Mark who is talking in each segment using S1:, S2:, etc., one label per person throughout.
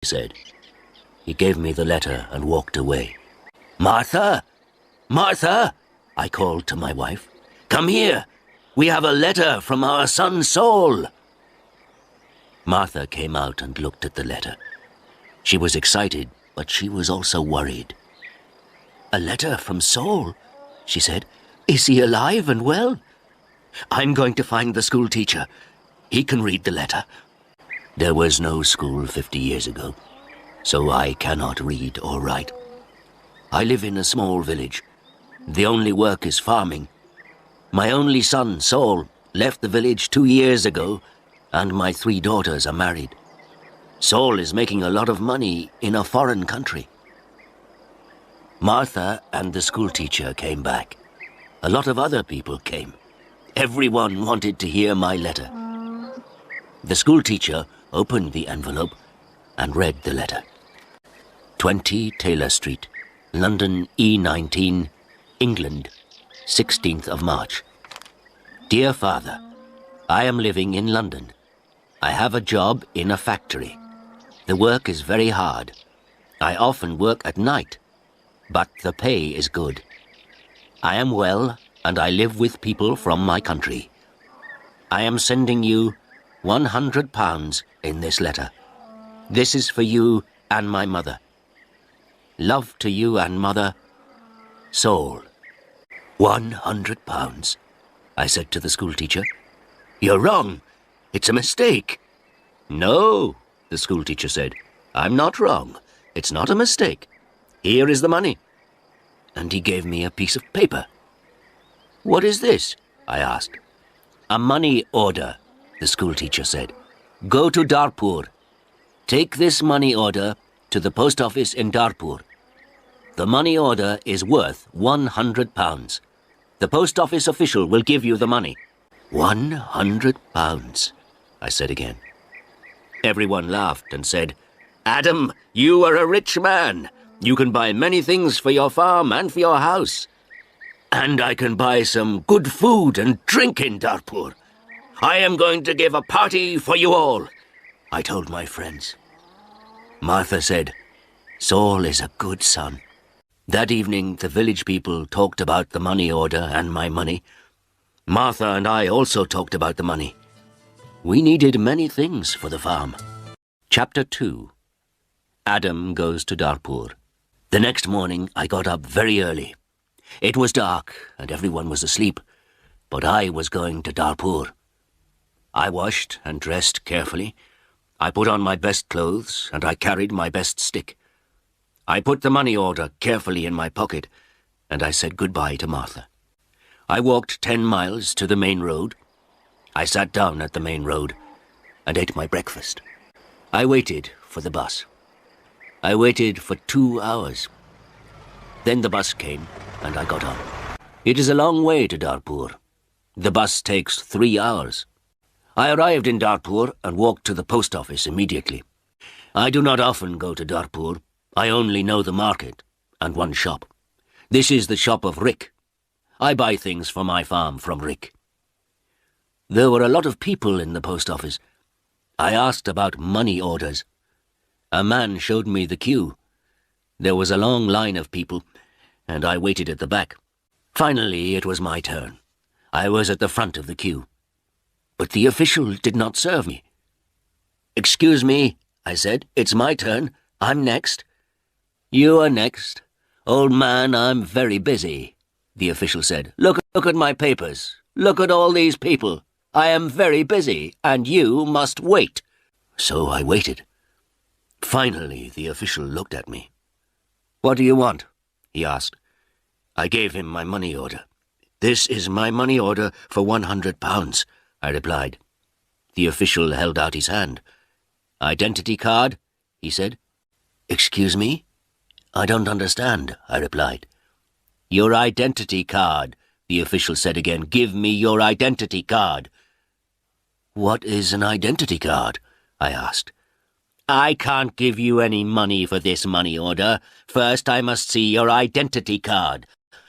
S1: he said. He gave me the letter and walked away. "Martha! Martha!" I called to my wife. "Come here! We have a letter from our son Saul." Martha came out and looked at the letter. She was excited, but she was also worried. "A letter from Saul?" she said. "Is he alive and well?" "I'm going to find the school teacher. He can read the letter." There was no school 50 years ago, so I cannot read or write. I live in a small village. The only work is farming. My only son, Saul, left the village 2 years ago, and my 3 daughters are married. Saul is making a lot of money in a foreign country. Martha and the schoolteacher came back. A lot of other people came. Everyone wanted to hear my letter. The schoolteacher opened the envelope and read the letter. 20 Taylor Street, London E19, England, 16th of March. Dear Father, I am living in London. I have a job in a factory. The work is very hard. I often work at night, but the pay is good. I am well, and I live with people from my country. I am sending you £100 in this letter. This is for you and my mother. Love to you and mother, Saul. £100, I said to the schoolteacher. "You're wrong. It's a mistake." "No," the schoolteacher said. "I'm not wrong. It's not a mistake. Here is the money." And he gave me a piece of paper. "What is this?" I asked. "A money order," the schoolteacher said. "Go to Darpur. Take this money order to the post office in Darpur. The money order is worth £100. The post office official will give you the money." £100, I said again. Everyone laughed and said, "Adam, you are a rich man. You can buy many things for your farm and for your house. And I can buy some good food and drink in Darpur. I am going to give a party for you all," I told my friends. Martha said, "Saul is a good son." That evening, the village people talked about the money order and my money. Martha and I also talked about the money. We needed many things for the farm. Chapter 2. Adam goes to Darpur. The next morning, I got up very early. It was dark and everyone was asleep, but I was going to Darpur. I washed and dressed carefully. I put on my best clothes and I carried my best stick. I put the money order carefully in my pocket and I said goodbye to Martha. I walked 10 miles to the main road. I sat down at the main road and ate my breakfast. I waited for the bus. I waited for 2 hours. Then the bus came and I got on. It is a long way to Darpur. The bus takes 3 hours. I arrived in Darpur and walked to the post office immediately. I do not often go to Darpur. I only know the market and one shop. This is the shop of Rick. I buy things for my farm from Rick. There were a lot of people in the post office. I asked about money orders. A man showed me the queue. There was a long line of people, and I waited at the back. Finally, it was my turn. I was at the front of the queue. But the official did not serve me. "Excuse me," I said. "It's my turn. I'm next." "You are next. Old man, I'm very busy," the official said. Look at my papers. Look at all these people. I am very busy, and you must wait." So I waited. Finally, the official looked at me. "What do you want?" he asked. I gave him my money order. "This is my money order for £100, I replied. The official held out his hand. "Identity card?" he said. "Excuse me? I don't understand," I replied. "Your identity card," the official said again. "Give me your identity card." "What is an identity card?" I asked. "I can't give you any money for this money order. First, I must see your identity card.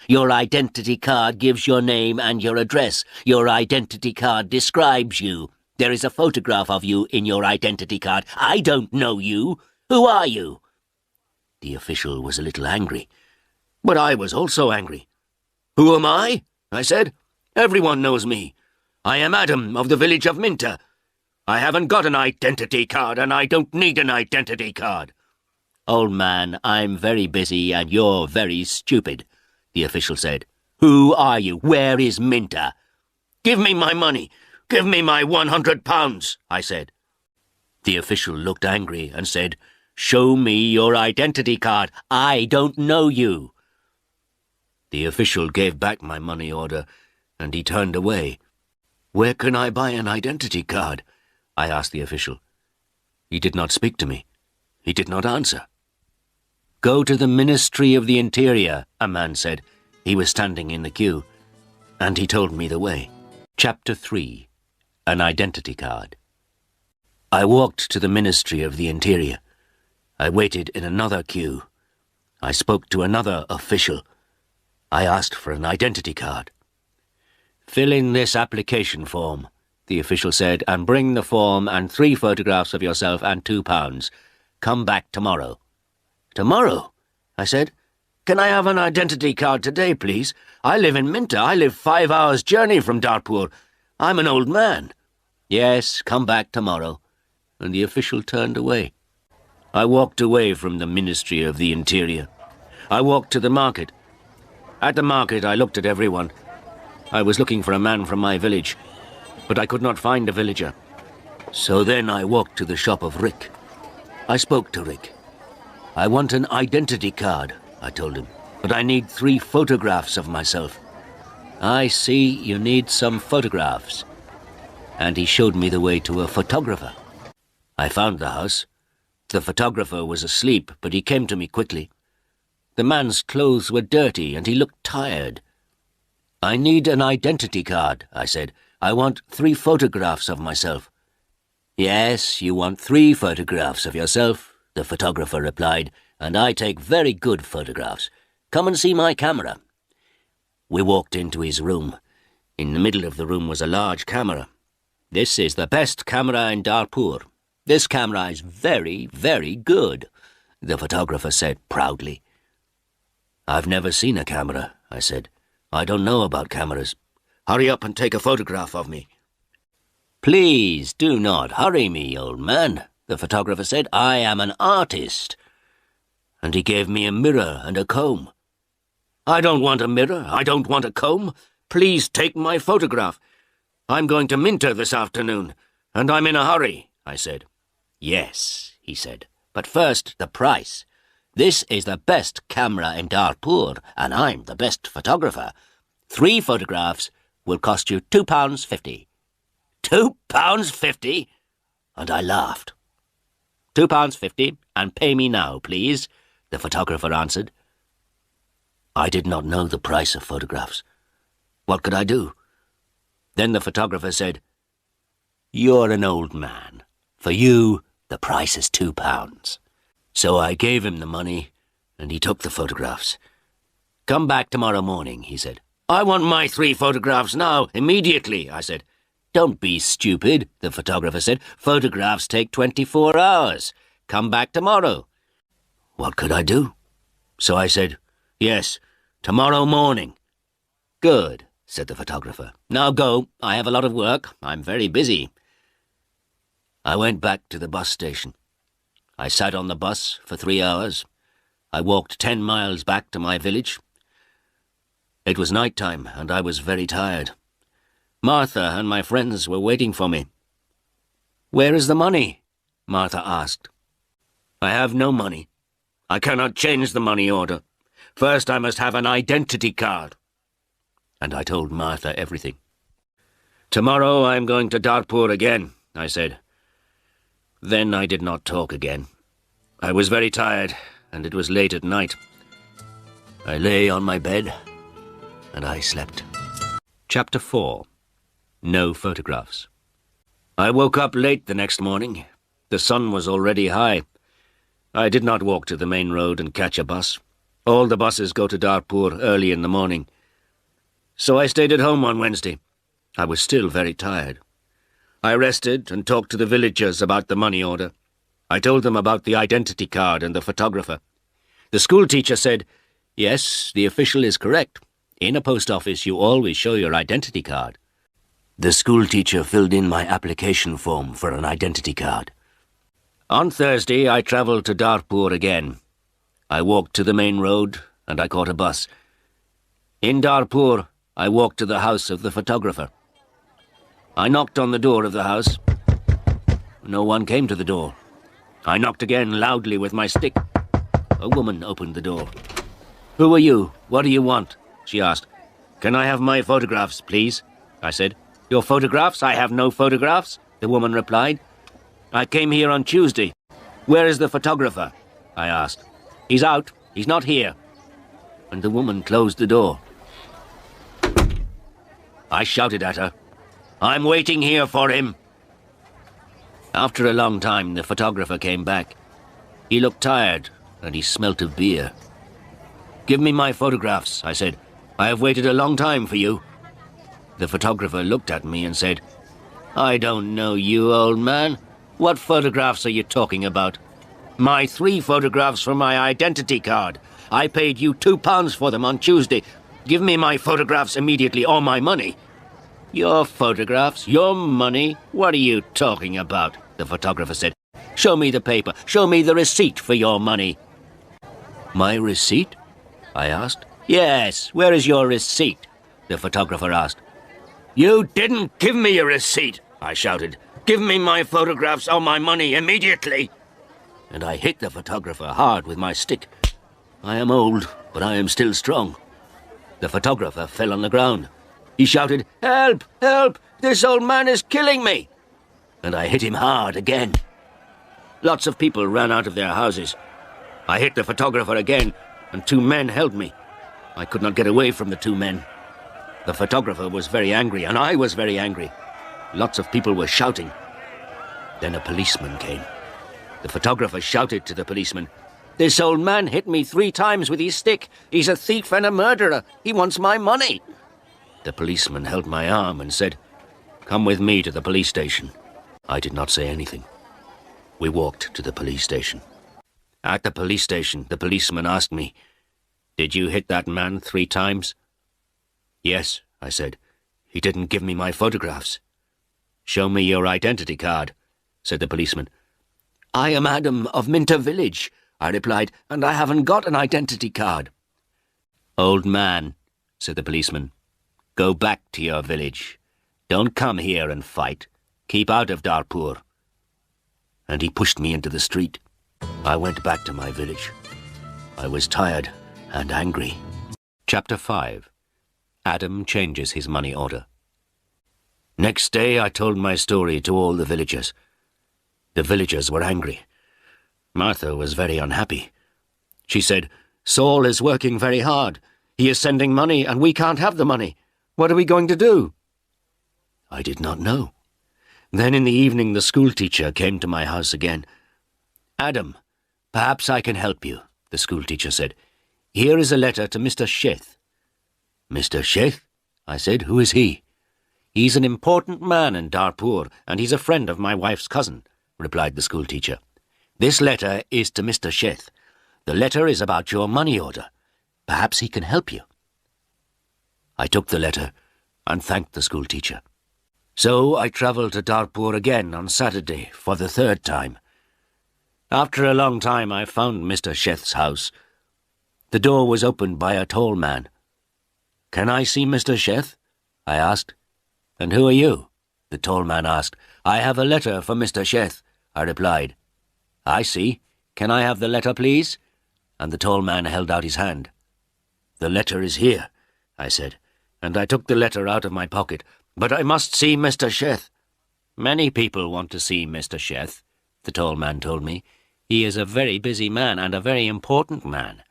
S1: Your identity card gives your name and your address. Your identity card describes you. There is a photograph of you in your identity card. I don't know you. Who are you?" The official was a little angry, but I was also angry. "Who am I?" I said. "Everyone knows me. I am Adam of the village of Minter. I haven't got an identity card, and I don't need an identity card." "Old man, I'm very busy and you're very stupid," the official said. "Who are you? Where is Minter?" "Give me my money. Give me my £100, I said. The official looked angry and said, "Show me your identity card. I don't know you." The official gave back my money order, and he turned away. "Where can I buy an identity card?" I asked the official. He did not speak to me. He did not answer. "Go to the Ministry of the Interior," a man said. He was standing in the queue, and he told me the way. Chapter 3. An Identity Card. I walked to the Ministry of the Interior. I waited in another queue. I spoke to another official. I asked for an identity card. "Fill in this application form," the official said, "and bring the form and 3 photographs of yourself and £2. Come back tomorrow." "Tomorrow?" I said. "Can I have an identity card today, please? I live in Minter. I live 5 hours' journey from Dartpoor. I'm an old man." "Yes, come back tomorrow." And the official turned away. I walked away from the Ministry of the Interior. I walked to the market. At the market, I looked at everyone. I was looking for a man from my village, but I could not find a villager. So then I walked to the shop of Rick. I spoke to Rick. "I want an identity card," I told him, "but I need 3 photographs of myself." "I see you need some photographs." And he showed me the way to a photographer. I found the house. The photographer was asleep, but he came to me quickly. The man's clothes were dirty, and he looked tired. "I need an identity card," I said. "I want 3 photographs of myself." "Yes, you want 3 photographs of yourself," the photographer replied, "and I take very good photographs. Come and see my camera." We walked into his room. In the middle of the room was a large camera. "This is the best camera in Dartpoor. This camera is very, very good," the photographer said proudly. "I've never seen a camera," I said. "I don't know about cameras. Hurry up and take a photograph of me." "Please do not hurry me, old man," the photographer said. "I am an artist." And he gave me a mirror and a comb. "I don't want a mirror. I don't want a comb. Please take my photograph. I'm going to Minter this afternoon, and I'm in a hurry," I said. "Yes," he said, "but first the price. This is the best camera in Dartpoor, and I'm the best photographer. 3 photographs will cost you £2.50. £2.50? And I laughed. £2.50, and pay me now, please, the photographer answered. I did not know the price of photographs. What could I do? Then the photographer said, "You're an old man. For you, the price is £2. So I gave him the money, and he took the photographs. "Come back tomorrow morning," he said. "I want my 3 photographs now, immediately," I said. "Don't be stupid," the photographer said. "Photographs take 24 hours. Come back tomorrow." What could I do? So I said, "Yes, tomorrow morning." "Good," said the photographer. "Now go. I have a lot of work. I'm very busy." I went back to the bus station. I sat on the bus for 3 hours. I walked 10 miles back to my village. It was night time, and I was very tired. Martha and my friends were waiting for me. "Where is the money?" Martha asked. "I have no money. I cannot change the money order. First I must have an identity card." And I told Martha everything. "Tomorrow I am going to Dartpoor again," I said. Then I did not talk again. I was very tired, and it was late at night. I lay on my bed, and I slept. Chapter 4. No Photographs. I woke up late the next morning. The sun was already high. I did not walk to the main road and catch a bus. All the buses go to Dartpoor early in the morning. So I stayed at home on Wednesday. I was still very tired. I rested and talked to the villagers about the money order. I told them about the identity card and the photographer. The school teacher said, "Yes, the official is correct. In a post office, you always show your identity card." The school teacher filled in my application form for an identity card. On Thursday, I travelled to Darpur again. I walked to the main road and I caught a bus. In Darpur, I walked to the house of the photographer. I knocked on the door of the house. No one came to the door. I knocked again loudly with my stick. A woman opened the door. "Who are you? What do you want?" she asked. "Can I have my photographs, please?" I said. "Your photographs? I have no photographs," the woman replied. "I came here on Tuesday. Where is the photographer?" I asked. "He's out. He's not here." And the woman closed the door. I shouted at her, "I'm waiting here for him." After a long time, the photographer came back. He looked tired, and he smelt of beer. "Give me my photographs," I said. "I have waited a long time for you." The photographer looked at me and said, "I don't know you, old man. What photographs are you talking about?" "My 3 photographs for my identity card. I paid you £2 for them on Tuesday. Give me my photographs immediately or my money." "Your photographs? Your money? What are you talking about?" the photographer said. "Show me the paper. Show me the receipt for your money." "My receipt?" I asked. "Yes, where is your receipt?" the photographer asked. "You didn't give me a receipt," I shouted. "Give me my photographs or my money immediately." And I hit the photographer hard with my stick. I am old, but I am still strong. The photographer fell on the ground. He shouted, "Help! Help! This old man is killing me!" And I hit him hard again. Lots of people ran out of their houses. I hit the photographer again, and 2 men held me. I could not get away from the 2 men. The photographer was very angry, and I was very angry. Lots of people were shouting. Then a policeman came. The photographer shouted to the policeman, "This old man hit me 3 times with his stick. He's a thief and a murderer. He wants my money." The policeman held my arm and said, "Come with me to the police station." I did not say anything. We walked to the police station. At the police station, the policeman asked me, "Did you hit that man 3 times?" "Yes," I said. "He didn't give me my photographs." "Show me your identity card," said the policeman. "I am Adam of Minter Village," I replied, "and I haven't got an identity card." "Old man," said the policeman, "go back to your village. Don't come here and fight. Keep out of Darpur." And he pushed me into the street. I went back to my village. I was tired and angry. Chapter 5. Adam changes his money order. Next day I told my story to all the villagers. The villagers were angry. Martha was very unhappy. She said, "Saul is working very hard. He is sending money and we can't have the money. What are we going to do?" I did not know. Then in the evening the school teacher came to my house again. "Adam, perhaps I can help you," the school teacher said. "Here is a letter to Mr. Sheth." "Mr. Sheth?" I said. "Who is he?" "He's an important man in Darpur, and he's a friend of my wife's cousin," replied the school teacher. "This letter is to Mr. Sheth. The letter is about your money order. Perhaps he can help you." I took the letter and thanked the school teacher. So I travelled to Darpur again on Saturday for the 3rd time. After a long time I found Mr. Sheth's house. The door was opened by a tall man. "Can I see Mr. Sheth?" I asked. "And who are you?" the tall man asked. "I have a letter for Mr. Sheth," I replied. "I see. Can I have the letter, please?" And the tall man held out his hand. "The letter is here," I said, and I took the letter out of my pocket. "But I must see Mr. Sheth." "Many people want to see Mr. Sheth," the tall man told me. "He is a very busy man and a very important man.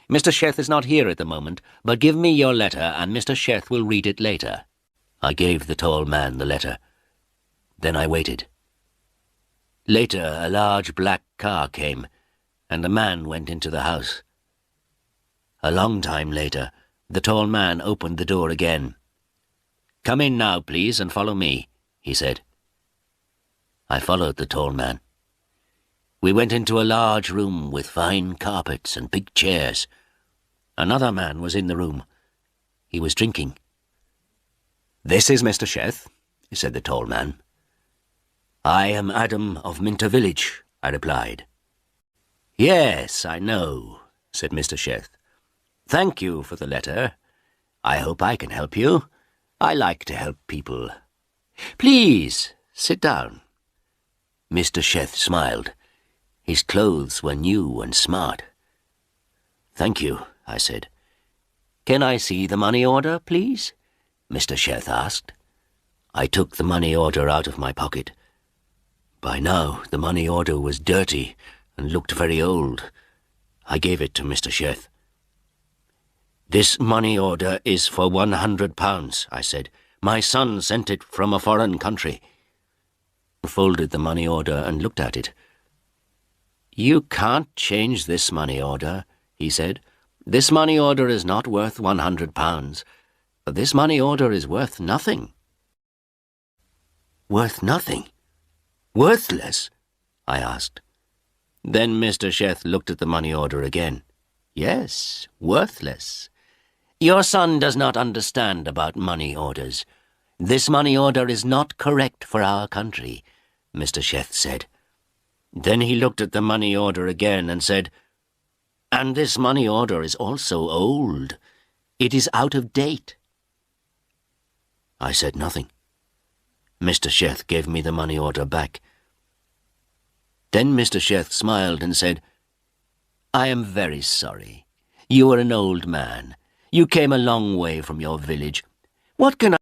S1: Mr. Sheth is not here at the moment, but give me your letter and Mr. Sheth will read it later." I gave the tall man the letter. Then I waited. Later, a large black car came, and a man went into the house. A long time later, the tall man opened the door again. "Come in now, please, and follow me," he said. I followed the tall man. We went into a large room with fine carpets and big chairs. Another man was in the room. He was drinking.
S2: "This is Mr. Sheth," said the tall man.
S1: "I am Adam of Minter Village," I replied. "Yes, I know," said Mr. Sheth. "Thank you for the letter. I hope I can help you. I like to help people. Please, sit down." Mr. Sheth smiled. His clothes were new and smart. "Thank you," I said. "Can I see the money order, please?" Mr. Sheth asked. I took the money order out of my pocket. By now, the money order was dirty and looked very old. I gave it to Mr. Sheth. "This money order is for £100, I said. "My son sent it from a foreign country." He folded the money order and looked at it. "You can't change this money order," he said. "This money order is not worth £100. This money order is worth nothing." "Worth nothing? Worthless?" I asked. Then Mr. Sheth looked at the money order again. "Yes, worthless. Your son does not understand about money orders. This money order is not correct for our country," Mr. Sheth said. Then he looked at the money order again and said, "And this money order is also old. It is out of date." I said nothing. Mr. Sheth gave me the money order back. Then Mr. Sheth smiled and said, "I am very sorry. You are an old man. You came a long way from your village. What can